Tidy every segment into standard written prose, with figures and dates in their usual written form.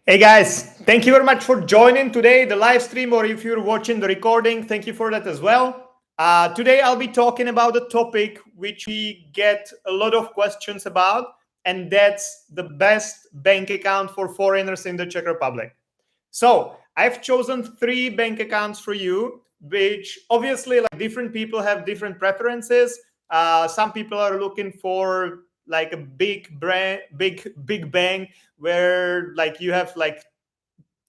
Hey guys, thank you very much for joining today the live stream, or if you're watching the recording, thank you for that as well. Today I'll be talking about a topic which we get a lot of questions about, and that's the best bank account for foreigners in the Czech Republic. So I've chosen 3 bank accounts for you, which obviously like different people have different preferences. Some people are looking for like a big brand, big bank where like you have like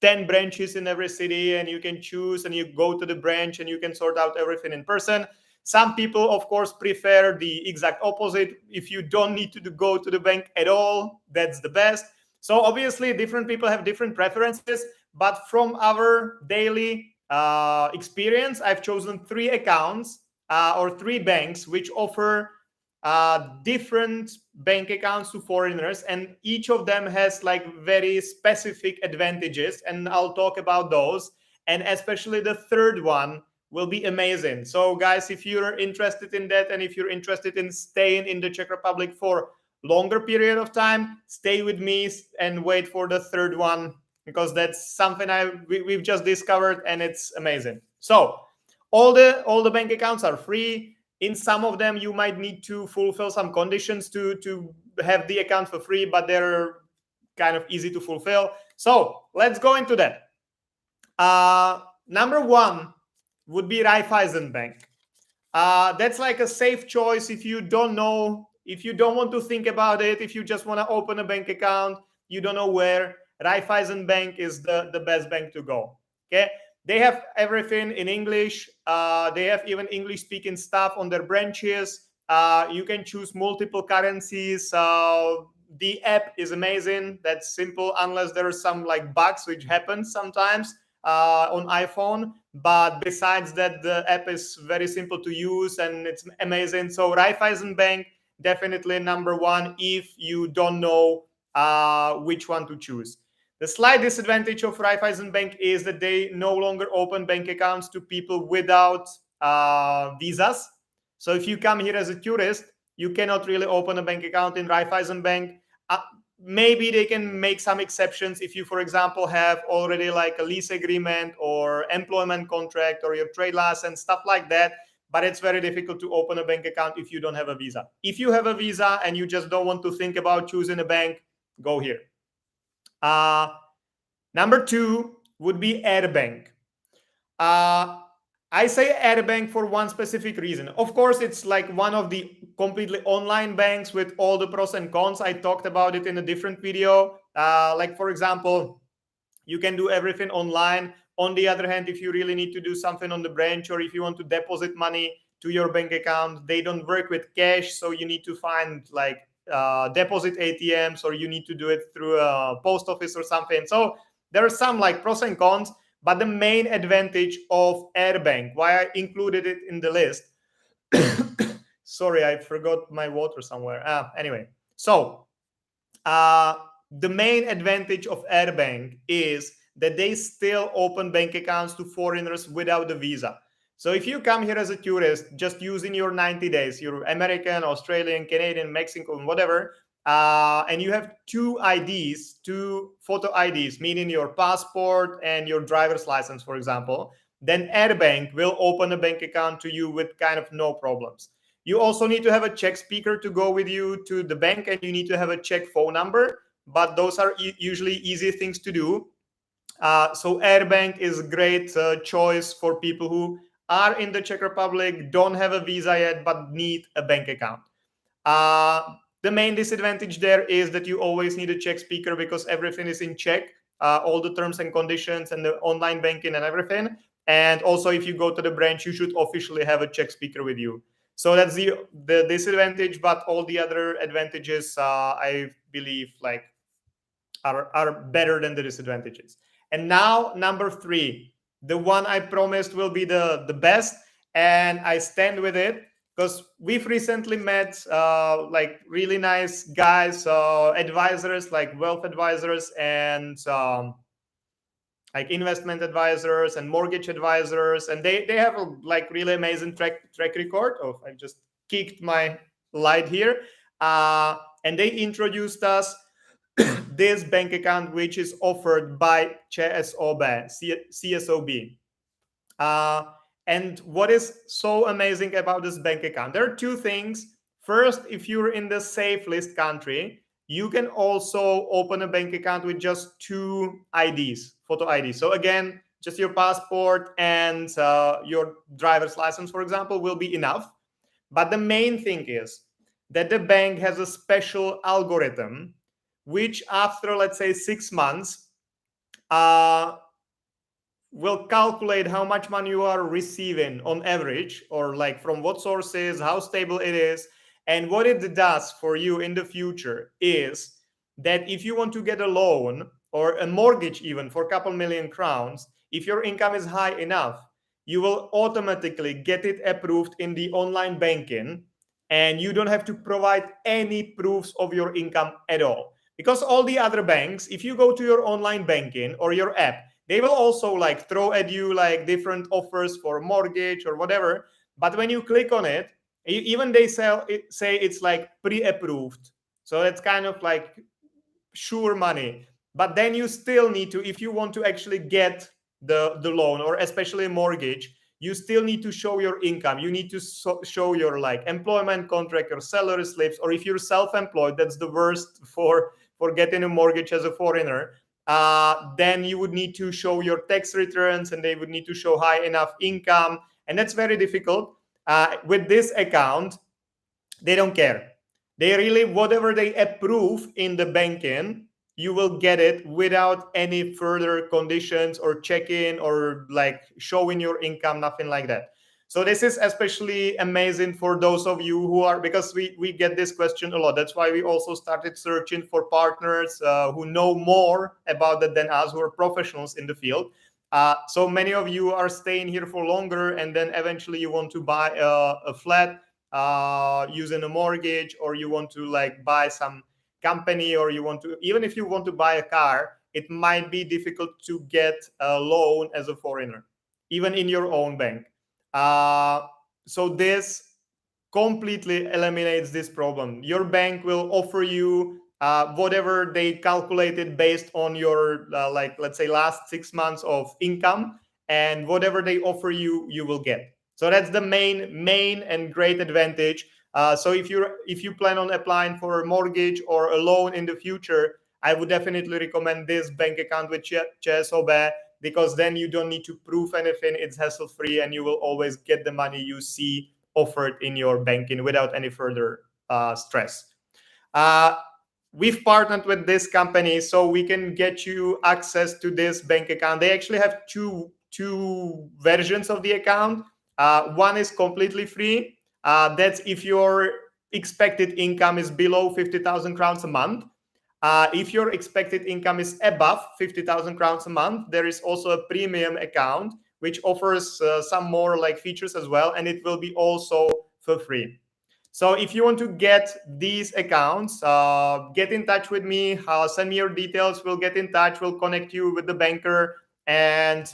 10 branches in every city and you can choose and you go to the branch and you can sort out everything in person. Some people, of course, prefer the exact opposite. If you don't need to go to the bank at all, that's the best. So obviously different people have different preferences, but from our daily experience, I've chosen 3 accounts or 3 banks which offer different bank accounts to foreigners, and each of them has like very specific advantages, and I'll talk about those. And especially the third one will be amazing. So guys, if you're interested in that, and if you're interested in staying in the Czech Republic for longer period of time, stay with me and wait for the third one, because that's something we've just discovered and it's amazing. So all the bank accounts are free. In some of them, you might need to fulfill some conditions to have the account for free, but they're kind of easy to fulfill. So let's go into that. Number 1 would be Raiffeisenbank. That's like a safe choice if you don't know, if you don't want to think about it, if you just want to open a bank account, you don't know where. Raiffeisenbank is the best bank to go. Okay. They have everything in English. They have even English-speaking staff on their branches. You can choose multiple currencies. The app is amazing. That's simple, unless there are some like bugs, which happens sometimes on iPhone. But besides that, the app is very simple to use and it's amazing. So Raiffeisenbank, definitely number 1 if you don't know which one to choose. The slight disadvantage of Raiffeisenbank is that they no longer open bank accounts to people without visas. So if you come here as a tourist, you cannot really open a bank account in Raiffeisenbank. Maybe they can make some exceptions if you, for example, have already like a lease agreement or employment contract or your trade license, stuff like that. But it's very difficult to open a bank account if you don't have a visa. If you have a visa and you just don't want to think about choosing a bank, go here. Number 2 would be AirBank. I say AirBank for one specific reason. Of course, it's like one of the completely online banks with all the pros and cons. I talked about it in a different video. Like, for example, you can do everything online. On the other hand, if you really need to do something on the branch, or if you want to deposit money to your bank account, they don't work with cash. So you need to find like deposit ATMs, or you need to do it through a post office or something. So there are some like pros and cons, but the main advantage of AirBank, why I included it in the list. Sorry, I forgot my water somewhere. Anyway, so the main advantage of AirBank is that they still open bank accounts to foreigners without a visa. So if you come here as a tourist, just using your 90 days, you're American, Australian, Canadian, Mexican, whatever, and you have 2 IDs, 2 photo IDs, meaning your passport and your driver's license, for example, then AirBank will open a bank account to you with kind of no problems. You also need to have a Czech speaker to go with you to the bank, and you need to have a Czech phone number, but those are usually easy things to do. So AirBank is a great choice for people who are in the Czech Republic, don't have a visa yet, but need a bank account. The main disadvantage there is that you always need a Czech speaker because everything is in Czech, all the terms and conditions and the online banking and everything. And also, if you go to the branch, you should officially have a Czech speaker with you. So that's the disadvantage, but all the other advantages, I believe, like are better than the disadvantages. And now number 3, the one I promised will be the best, and I stand with it because we've recently met like really nice guys, advisors, like wealth advisors and like investment advisors and mortgage advisors, and they have a like really amazing track record. Oh, I just kicked my light here, and they introduced us this bank account, which is offered by ČSOB, CSOB. And what is so amazing about this bank account? There are two things. First, if you're in the safe list country, you can also open a bank account with just two IDs, photo IDs. So again, just your passport and your driver's license, for example, will be enough. But the main thing is that the bank has a special algorithm, which after, let's say, 6 months, will calculate how much money you are receiving on average, or like from what sources, how stable it is. And what it does for you in the future is that if you want to get a loan or a mortgage, even for a couple million crowns, if your income is high enough, you will automatically get it approved in the online banking, and you don't have to provide any proofs of your income at all. Because all the other banks, if you go to your online banking or your app, they will also like throw at you like different offers for mortgage or whatever. But when you click on it, even they say it's like pre-approved. So it's kind of like sure money. But then you still need to, if you want to actually get the loan, or especially a mortgage, you still need to show your income. You need to show your like employment contract, your salary slips, or if you're self-employed, that's the worst for getting a mortgage as a foreigner. Then you would need to show your tax returns, and they would need to show high enough income. And that's very difficult. With this account, they don't care. They really, whatever they approve in the banking, you will get it without any further conditions or check-in or like showing your income, nothing like that. So this is especially amazing for those of you who are, because we get this question a lot. That's why we also started searching for partners who know more about that than us, who are professionals in the field. So many of you are staying here for longer, and then eventually you want to buy a flat using a mortgage, or you want to like buy some company, or you want to, even if you want to buy a car, it might be difficult to get a loan as a foreigner, even in your own bank. So this completely eliminates this problem. Your bank will offer you whatever they calculated based on your like, let's say, last 6 months of income, and whatever they offer you, you will get. So that's the main and great advantage. So if you plan on applying for a mortgage or a loan in the future, I would definitely recommend this bank account with ČSOB, because then you don't need to prove anything. It's hassle-free, and you will always get the money you see offered in your banking without any further stress. We've partnered with this company, so we can get you access to this bank account. They actually have two versions of the account. One is completely free. That's if your expected income is below 50,000 crowns a month. If your expected income is above 50,000 crowns a month, there is also a premium account which offers some more like features as well, and it will be also for free. So if you want to get these accounts, get in touch with me. Send me your details. We'll get in touch. We'll connect you with the banker, and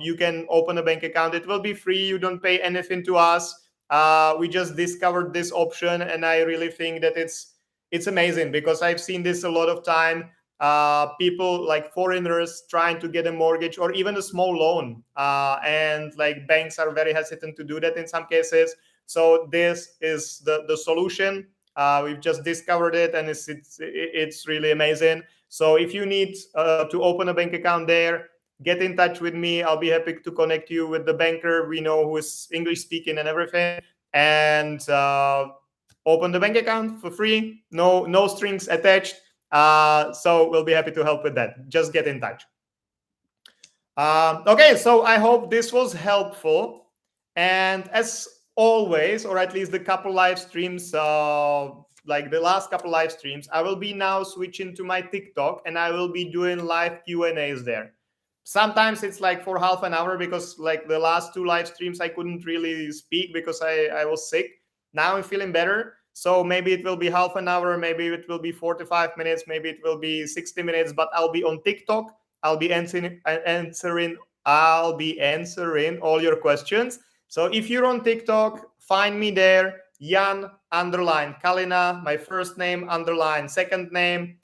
you can open a bank account. It will be free. You don't pay anything to us. We just discovered this option, and I really think that it's amazing, because I've seen this a lot of time. People like foreigners trying to get a mortgage or even a small loan, and like banks are very hesitant to do that in some cases. So this is the solution. We've just discovered it, and it's really amazing. So if you need to open a bank account there, get in touch with me. I'll be happy to connect you with the banker we know who is English speaking and everything, and open the bank account for free. No strings attached. So we'll be happy to help with that. Just get in touch. Okay, so I hope this was helpful. And as always, or at least the couple live streams, like the last couple live streams, I will be now switching to my TikTok, and I will be doing live Q&As there. Sometimes it's like for half an hour, because like the last two live streams I couldn't really speak because I was sick. Now I'm feeling better. So maybe it will be half an hour, maybe it will be 45 minutes, maybe it will be 60 minutes, but I'll be on TikTok. I'll be answering all your questions. So if you're on TikTok, find me there, Jan_Kalina, my first name _ second name.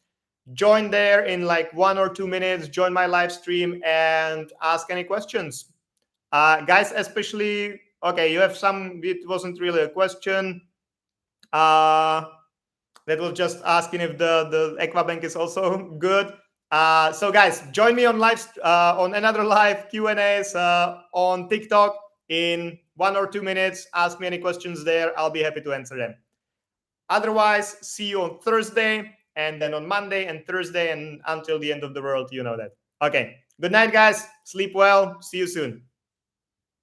join there in like 1 or 2 minutes, join my live stream and ask any questions. Guys, especially, okay, you have some, it wasn't really a question. That was just asking if the Equibank is also good. So guys, join me on on another live Q&As on TikTok in 1 or 2 minutes. Ask me any questions there. I'll be happy to answer them. Otherwise, see you on Thursday, and then on Monday and Thursday, and until the end of the world, you know that. Okay. Good night, guys. Sleep well. See you soon.